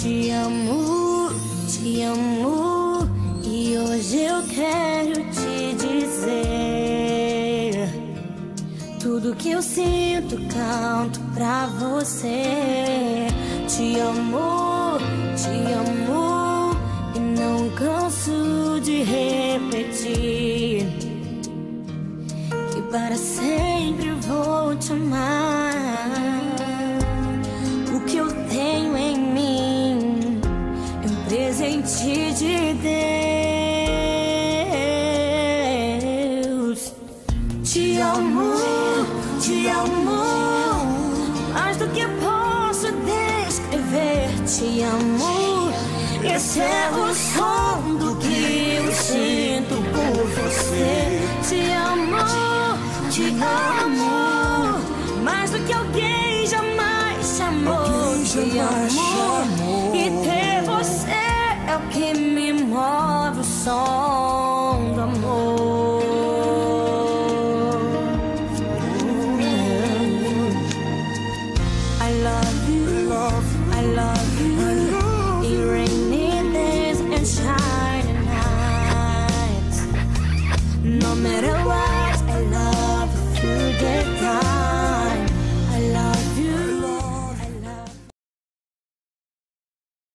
te amo, e hoje eu quero te dizer tudo que eu sinto, canto pra você. Te amo, e não canso de repetir que para sempre vou te amar. O que eu tenho em mim é um presente de Deus. Te amo, mais do que posso descrever. Te amo, esse é o som do que eu sinto por você. Te amo, mais do que alguém jamais te amou. Te amo, e ter você é o que me move, o som do amor. I love you, I love you, in rainy days and shining nights. No matter